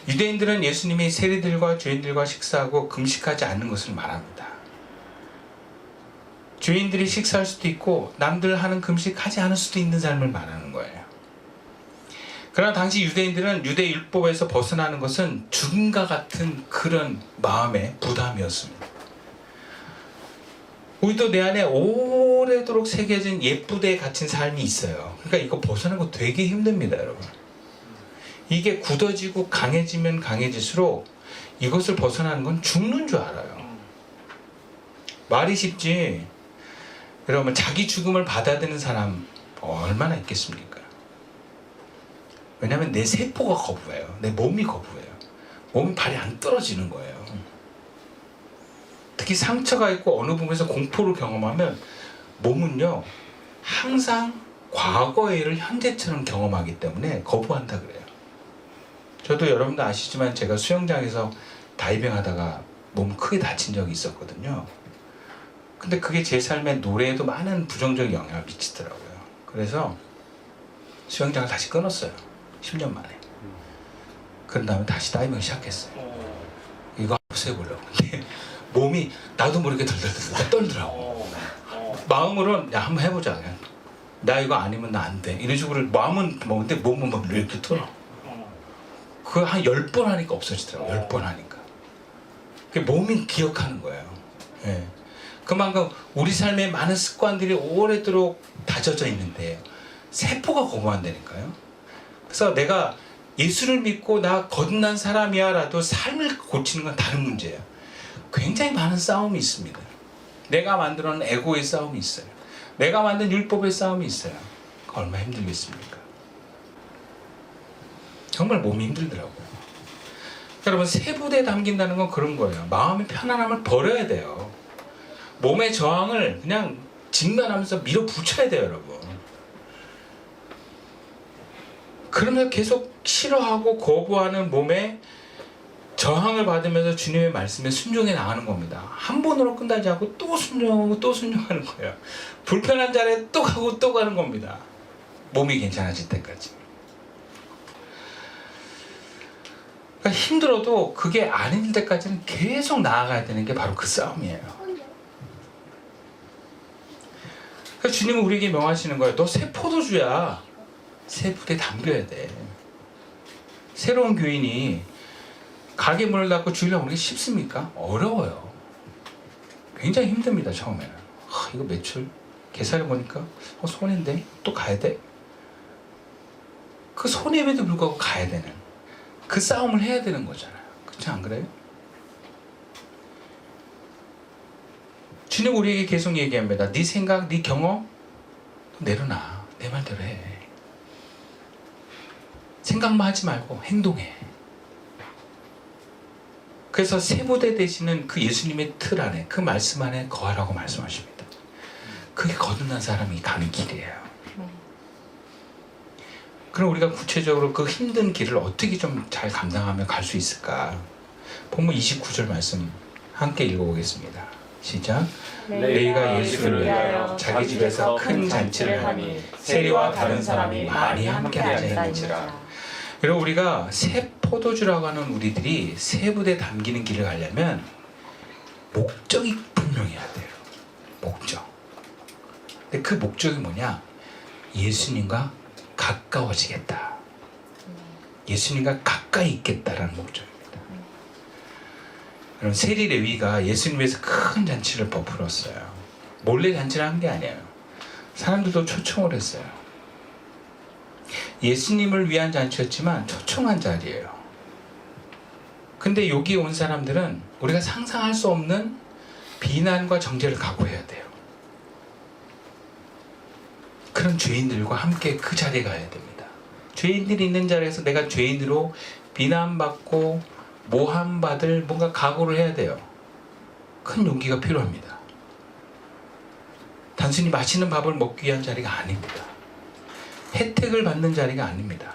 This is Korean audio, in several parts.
유대인들은 예수님이 세리들과 죄인들과 식사하고 금식하지 않는 것을 말합니다. 죄인들이 식사할 수도 있고 남들 하는 금식하지 않을 수도 있는 삶을 말하는 거예요. 그러나 당시 유대인들은 유대 율법에서 벗어나는 것은 죽음과 같은 그런 마음의 부담이었습니다. 우리도 내 안에 오래도록 새겨진 예쁘게 갇힌 삶이 있어요. 그러니까 이거 벗어나는 거 되게 힘듭니다, 여러분. 이게 굳어지고 강해지면 강해질수록 이것을 벗어나는 건 죽는 줄 알아요. 말이 쉽지, 여러분 자기 죽음을 받아들이는 사람 얼마나 있겠습니까? 왜냐하면 내 세포가 거부해요. 내 몸이 거부해요. 몸이 발이 안 떨어지는 거예요. 특히 상처가 있고 어느 부분에서 공포를 경험하면 몸은요 항상 과거의 일을 현재처럼 경험하기 때문에 거부한다 그래요. 저도 여러분도 아시지만 제가 수영장에서 다이빙 하다가 몸 크게 다친 적이 있었거든요. 근데 그게 제 삶의 노래에도 많은 부정적 영향을 미치더라고요. 그래서 수영장을 다시 끊었어요. 10년 만에. 그런 다음에 다시 다이빙을 시작했어요. 이거 없애보려고. 근데 몸이 나도 모르게 덜덜덜 떨더라고. 마음으로는 야 한번 해보자. 그냥. 나 이거 아니면 나 안 돼. 이런 식으로 마음은 뭐 근데 몸은 막 이렇게 털어. 그거 한 10번 하니까 없어지더라고. 10번 하니까. 그게 몸이 기억하는 거예요. 예. 그만큼 우리 삶에 많은 습관들이 오래도록 다져져 있는데 세포가 거부한다니까요. 그래서 내가 예수를 믿고 나 거듭난 사람이야 라도 삶을 고치는 건 다른 문제예요. 굉장히 많은 싸움이 있습니다. 내가 만들어 놓은 에고의 싸움이 있어요. 내가 만든 율법의 싸움이 있어요. 얼마나 힘들겠습니까? 정말 몸이 힘들더라고요. 여러분 세부대에 담긴다는 건 그런 거예요. 마음의 편안함을 버려야 돼요. 몸의 저항을 그냥 직면하면서 밀어붙여야 돼요, 여러분. 그러면 계속 싫어하고 거부하는 몸에 저항을 받으면서 주님의 말씀에 순종해 나가는 겁니다. 한 번으로 끝나지 않고 또 순종하고 또 순종하는 거예요. 불편한 자리에 또 가고 또 가는 겁니다. 몸이 괜찮아질 때까지. 그러니까 힘들어도 그게 아닌 때까지는 계속 나아가야 되는 게 바로 그 싸움이에요. 그러니까 주님은 우리에게 명하시는 거예요. 너 새 포도주야. 새 부대에 담겨야 돼. 새로운 교인이 가게 문을 닫고 주일날 오는 게 쉽습니까? 어려워요. 굉장히 힘듭니다, 처음에는. 이거 매출 계산해 보니까 손해인데 또 가야 돼? 그 손해에도 불구하고 가야 되는 그 싸움을 해야 되는 거잖아요. 그렇지 안 그래요? 주님 우리에게 계속 얘기합니다. 네 생각, 네 경험 내려놔. 내 말대로 해. 생각만 하지 말고 행동해. 그래서 세부대 되시는 그 예수님의 틀 안에 그 말씀 안에 거하라고 말씀하십니다. 그게 거듭난 사람이 가는 길이에요. 그럼 우리가 구체적으로 그 힘든 길을 어떻게 좀 잘 감당하며 갈 수 있을까? 본문 29절 말씀 함께 읽어보겠습니다. 시작. 레위가 예수를 위하여 자기 집에서 큰 잔치를 하니 세리와 다른 사람이 많이 함께 앉아있는지라. 여러분 우리가 새 포도주라고 하는 우리들이 새 부대에 담기는 길을 가려면 목적이 분명해야 돼요. 목적. 근데 그 목적이 뭐냐? 예수님과 가까워지겠다. 예수님과 가까이 있겠다라는 목적입니다. 여러분 세리 레위가 예수님 위해서 큰 잔치를 베풀었어요. 몰래 잔치를 한 게 아니에요. 사람들도 초청을 했어요. 예수님을 위한 잔치였지만 초청한 자리예요. 근데 여기 온 사람들은 우리가 상상할 수 없는 비난과 정죄를 각오해야 돼요. 그런 죄인들과 함께 그 자리에 가야 됩니다. 죄인들이 있는 자리에서 내가 죄인으로 비난받고 모함받을 뭔가 각오를 해야 돼요. 큰 용기가 필요합니다. 단순히 맛있는 밥을 먹기 위한 자리가 아닙니다. 혜택을 받는 자리가 아닙니다.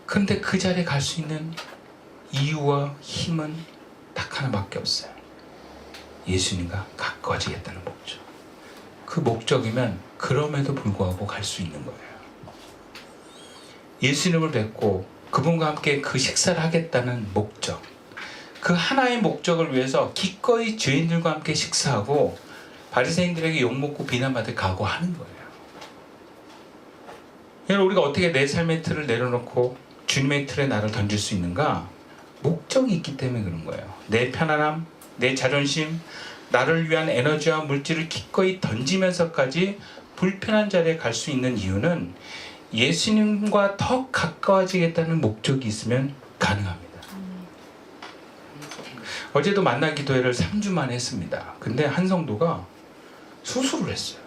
그런데 그 자리에 갈 수 있는 이유와 힘은 딱 하나밖에 없어요. 예수님과 가까워지겠다는 목적. 그 목적이면 그럼에도 불구하고 갈 수 있는 거예요. 예수님을 뵙고 그분과 함께 그 식사를 하겠다는 목적, 그 하나의 목적을 위해서 기꺼이 죄인들과 함께 식사하고 바리새인들에게 욕먹고 비난받을 각오하는 거예요. 여러분, 우리가 어떻게 내 삶의 틀을 내려놓고 주님의 틀에 나를 던질 수 있는가? 목적이 있기 때문에 그런 거예요. 내 편안함, 내 자존심, 나를 위한 에너지와 물질을 기꺼이 던지면서까지 불편한 자리에 갈 수 있는 이유는 예수님과 더 가까워지겠다는 목적이 있으면 가능합니다. 어제도 만나 기도회를 3주 만에 했습니다. 근데 한 성도가 수술을 했어요.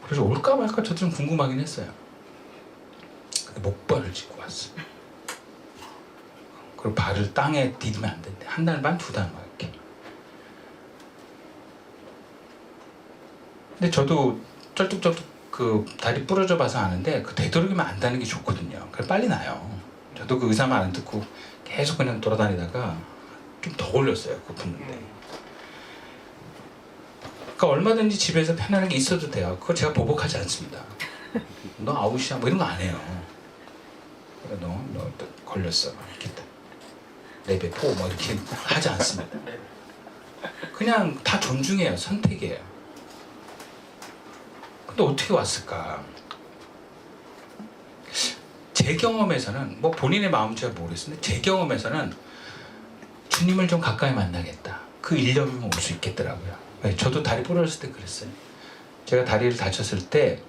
그래서 올까 말까 저도 좀 궁금하긴 했어요. 근데 목발을 짚고 왔어요. 그리고 발을 땅에 디디면 안 된대. 한 달 반, 두 달 막 이렇게. 근데 저도 쩔뚝쩔뚝 그 다리 부러져 봐서 아는데 그 되도록이면 안 다는 게 좋거든요. 그래 빨리 나요. 저도 그 의사 말 안 듣고 계속 그냥 돌아다니다가 좀 더 걸렸어요. 그거 붓는데. 그러니까 얼마든지 집에서 편안하게 있어도 돼요. 그거 제가 보복하지 않습니다. 너 아웃이야 뭐 이런 거 안 해요. 그래 너 걸렸어 이렇게 레벨 4 뭐 이렇게 하지 않습니다. 그냥 다 존중해요. 선택이에요. 근데 어떻게 왔을까? 제 경험에서는 뭐 본인의 마음은 잘 모르겠는데 제 경험에서는 주님을 좀 가까이 만나겠다. 그 일념이면 올 수 있겠더라고요. 저도 다리 부러졌을 때 그랬어요. 제가 다리를 다쳤을 때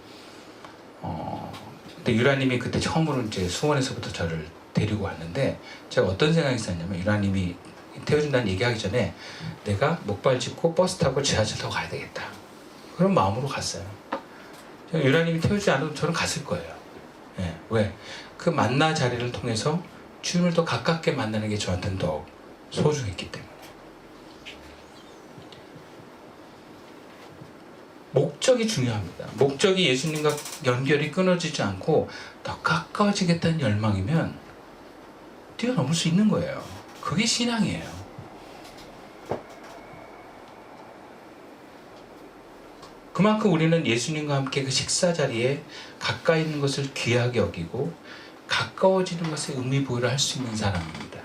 근데 유라님이 그때 처음으로 이제 수원에서부터 저를 데리고 왔는데 제가 어떤 생각이 있었냐면 유라님이 태워준다는 얘기하기 전에 내가 목발 짚고 버스 타고 지하철 타고 가야 되겠다. 그런 마음으로 갔어요. 유라님이 태우지 않아도 저는 갔을 거예요. 예, 왜? 그 만나 자리를 통해서 주님을 더 가깝게 만나는 게 저한테는 더 소중했기 때문에. 목적이 중요합니다. 목적이 예수님과 연결이 끊어지지 않고 더 가까워지겠다는 열망이면 뛰어넘을 수 있는 거예요. 그게 신앙이에요. 그만큼 우리는 예수님과 함께 그 식사 자리에 가까이 있는 것을 귀하게 여기고 가까워지는 것에 의미부여를 할 수 있는 사람입니다.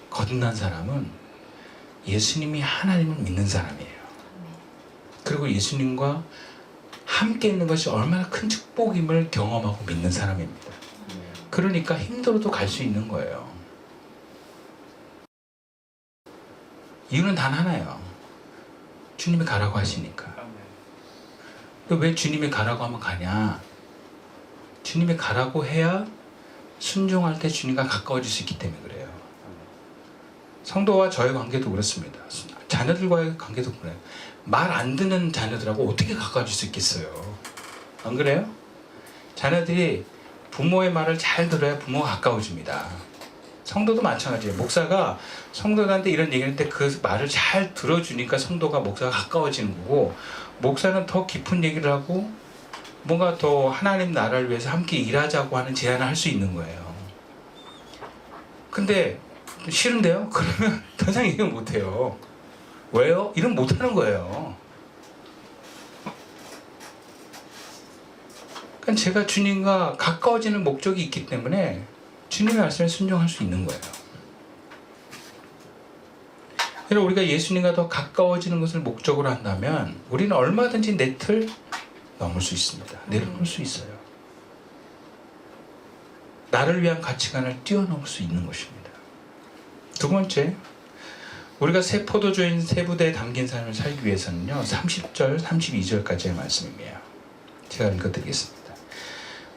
거듭난 사람은 예수님이 하나님을 믿는 사람이에요. 그리고 예수님과 함께 있는 것이 얼마나 큰 축복임을 경험하고 믿는 사람입니다. 그러니까 힘들어도 갈 수 있는 거예요. 이유는 단 하나예요. 주님이 가라고 하시니까. 왜 주님이 가라고 하면 가냐? 주님이 가라고 해야 순종할 때 주님과 가까워질 수 있기 때문에 그래요. 성도와 저의 관계도 그렇습니다. 자녀들과의 관계도 그래요. 말 안 듣는 자녀들하고 어떻게 가까워질 수 있겠어요? 안 그래요? 자녀들이 부모의 말을 잘 들어야 부모가 가까워집니다. 성도도 마찬가지예요. 목사가 성도들한테 이런 얘기할 때 그 말을 잘 들어주니까 성도가 목사가 가까워지는 거고, 목사는 더 깊은 얘기를 하고 뭔가 더 하나님 나라를 위해서 함께 일하자고 하는 제안을 할 수 있는 거예요. 근데 싫은데요? 그러면 더 이상 얘기를 못해요. 왜요? 일은 못하는 거예요. 그러니까 제가 주님과 가까워지는 목적이 있기 때문에 주님의 말씀에 순종할 수 있는 거예요. 여러분, 우리가 예수님과 더 가까워지는 것을 목적으로 한다면 우리는 얼마든지 내 틀 넘을 수 있습니다. 내려놓을 수 있어요. 나를 위한 가치관을 뛰어넘을 수 있는 것입니다. 두 번째, 우리가 새 포도주인 새 부대에 담긴 삶을 살기 위해서는요, 30절, 32절까지의 말씀입니다. 제가 읽어드리겠습니다.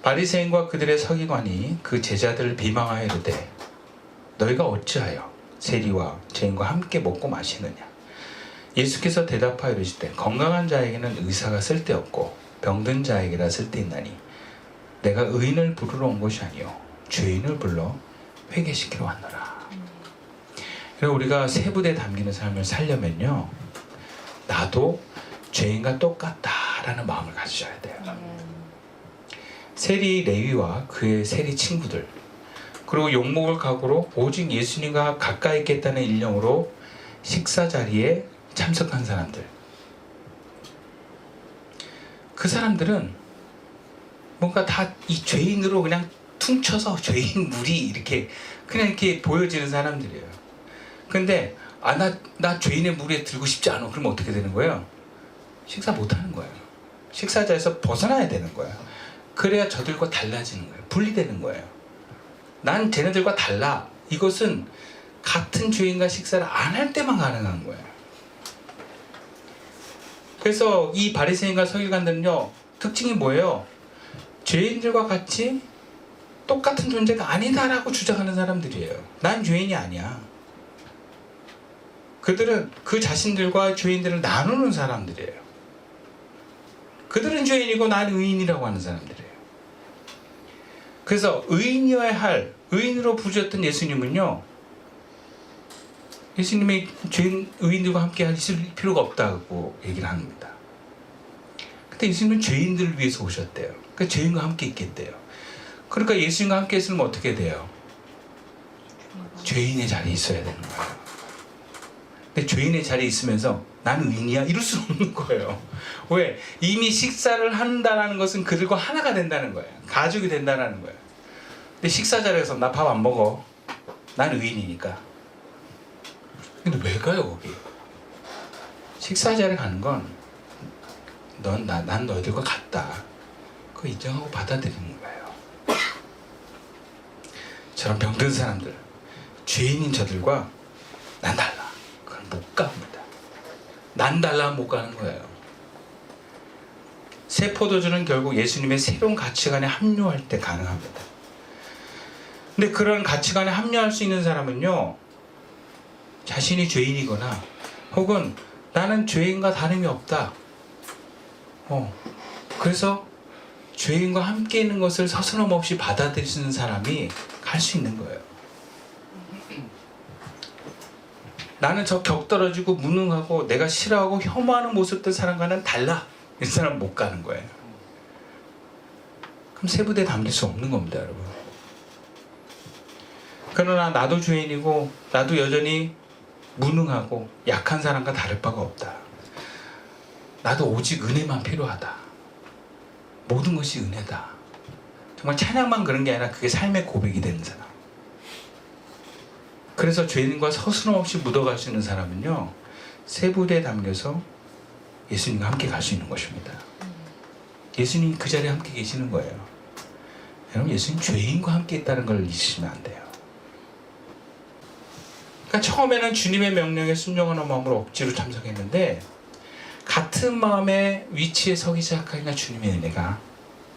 바리새인과 그들의 서기관이 그 제자들을 비방하여 이르되 너희가 어찌하여 세리와 죄인과 함께 먹고 마시느냐? 예수께서 대답하여 이르시되 건강한 자에게는 의사가 쓸데없고 병든 자에게라 쓸데있나니 내가 의인을 부르러 온 것이 아니요 죄인을 불러 회개시키러 왔노라. 그리고 우리가 새 부대에 담기는 삶을 살려면요, 나도 죄인과 똑같다라는 마음을 가지셔야 돼요. 세리 레위와 그의 세리 친구들, 그리고 욕먹을 각오로 오직 예수님과 가까이 있겠다는 일념으로 식사 자리에 참석한 사람들, 그 사람들은 뭔가 다 이 죄인으로 그냥 퉁쳐서 죄인 무리 이렇게 그냥 이렇게 보여지는 사람들이에요. 근데 나 죄인의 무리에 들고 싶지 않아. 그러면 어떻게 되는 거예요? 식사 못 하는 거예요. 식사자에서 벗어나야 되는 거예요. 그래야 저들과 달라지는 거예요. 분리되는 거예요. 난 쟤네들과 달라. 이것은 같은 죄인과 식사를 안 할 때만 가능한 거예요. 그래서 이 바리새인과 서기관들은요, 특징이 뭐예요? 죄인들과 같이 똑같은 존재가 아니다라고 주장하는 사람들이에요. 난 죄인이 아니야. 그들은 그 자신들과 죄인들을 나누는 사람들이에요. 그들은 죄인이고 난 의인이라고 하는 사람들이에요. 그래서 의인이어야 할, 의인으로 부르셨던 예수님은요, 예수님이 죄인, 의인들과 함께 있을 필요가 없다고 얘기를 합니다. 근데 예수님은 죄인들을 위해서 오셨대요. 그러니까 죄인과 함께 있겠대요. 그러니까 예수님과 함께 있으면 어떻게 돼요? 죄인의 자리에 있어야 되는 거예요. 근데 죄인의 자리에 있으면서 나는 의인이야? 이럴 수는 없는 거예요. 왜? 이미 식사를 한다는 것은 그들과 하나가 된다는 거예요. 가족이 된다는 거예요. 근데 식사 자리에서 나 밥 안 먹어. 난 의인이니까. 근데 왜 가요 거기? 식사 자리에 가는 건 난 너희들과 같다. 그거 인정하고 받아들이는 거예요. 저런 병든 사람들, 죄인인 저들과 난 달라. 그건 못 갑니다. 난 달라 하면 못 가는 거예요. 새 포도주는 결국 예수님의 새로운 가치관에 합류할 때 가능합니다. 근데 그런 가치관에 합류할 수 있는 사람은요, 자신이 죄인이거나 혹은 나는 죄인과 다름이 없다. 그래서 죄인과 함께 있는 것을 서스럼 없이 받아들이는 사람이 갈 수 있는 거예요. 나는 저 격떨어지고 무능하고 내가 싫어하고 혐오하는 모습들 사람과는 달라. 이 사람 못 가는 거예요. 그럼 세부대에 담길 수 없는 겁니다, 여러분. 그러나 나도 죄인이고 나도 여전히 무능하고 약한 사람과 다를 바가 없다. 나도 오직 은혜만 필요하다. 모든 것이 은혜다. 정말 찬양만 그런 게 아니라 그게 삶의 고백이 되는 사람. 그래서 죄인과 서스럼 없이 묻어갈 수 있는 사람은요, 세부대에 담겨서 예수님과 함께 갈 수 있는 것입니다. 예수님이 그 자리에 함께 계시는 거예요. 여러분, 예수님 죄인과 함께 있다는 걸 잊으시면 안 돼요. 그러니까 처음에는 주님의 명령에 순종하는 마음으로 억지로 참석했는데 같은 마음의 위치에 서기 시작하니까 주님의 은혜가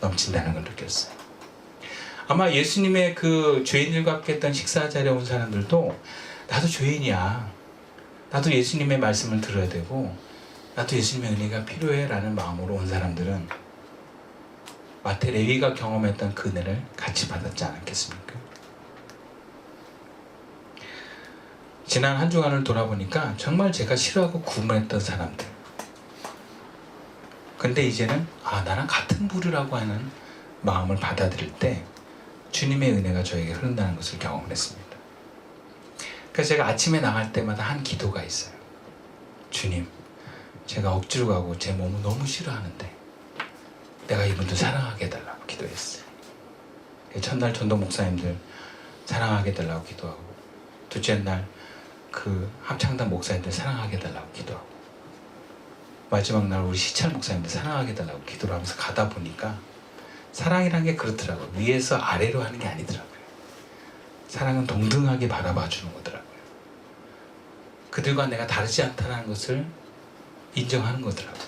넘친다는 걸 느꼈어요. 아마 예수님의 그 죄인들과 함께 했던 식사 자리에 온 사람들도 나도 죄인이야. 나도 예수님의 말씀을 들어야 되고 나도 예수님의 은혜가 필요해 라는 마음으로 온 사람들은 마태 레위가 경험했던 그 은혜를 같이 받았지 않았겠습니까? 지난 한 주간을 돌아보니까 정말 제가 싫어하고 구분했던 사람들, 근데 이제는 나랑 같은 부류라고 하는 마음을 받아들일 때 주님의 은혜가 저에게 흐른다는 것을 경험했습니다. 그래서 제가 아침에 나갈 때마다 한 기도가 있어요. 주님, 제가 억지로 가고 제 몸을 너무 싫어하는데 내가 이분들 사랑하게 해달라고 기도했어요. 첫날 전도 목사님들 사랑하게 해달라고 기도하고, 둘째 날 그 합창단 목사님들 사랑하게 해달라고 기도하고, 마지막 날 우리 시찰 목사님들 사랑하게 해달라고 기도를 하면서 가다 보니까 사랑이란 게 그렇더라고요. 위에서 아래로 하는 게 아니더라고요. 사랑은 동등하게 바라봐 주는 거더라고요. 그들과 내가 다르지 않다는 것을 인정하는 거더라고요.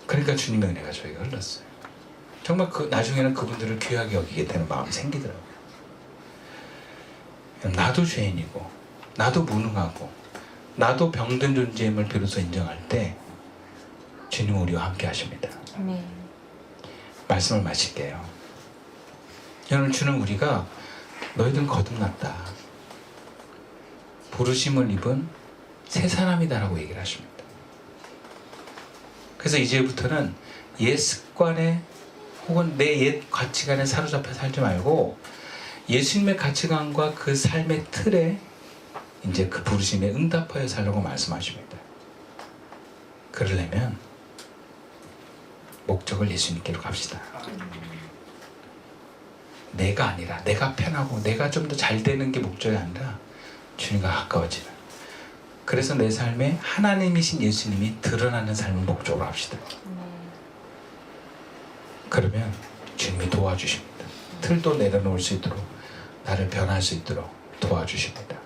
그러니까 주님의 은혜가 저에게 흘렀어요. 정말 나중에는 그분들을 귀하게 여기게 되는 마음이 생기더라고요. 나도 죄인이고 나도 무능하고 나도 병든 존재임을 비로소 인정할 때 주님은 우리와 함께 하십니다. 아멘. 말씀을 마칠게요. 여러분, 주는 우리가 너희들은 거듭났다, 부르심을 입은 새 사람이다라고 얘기를 하십니다. 그래서 이제부터는 옛 습관에 혹은 내 옛 가치관에 사로잡혀 살지 말고 예수님의 가치관과 그 삶의 틀에 이제 그 부르심에 응답하여 살려고 말씀하십니다. 그러려면 목적을 예수님께로 갑시다. 내가 아니라 내가 편하고 내가 좀 더 잘 되는 게 목적이 아니라 주님과 가까워지는. 그래서 내 삶에 하나님이신 예수님이 드러나는 삶을 목적으로 합시다. 그러면 주님이 도와주십니다. 틀도 내려놓을 수 있도록, 나를 변할 수 있도록 도와주십니다.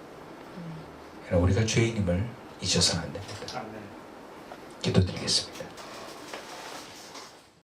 우리가 죄인임을 잊어서는 안 됩니다. 기도드리겠습니다.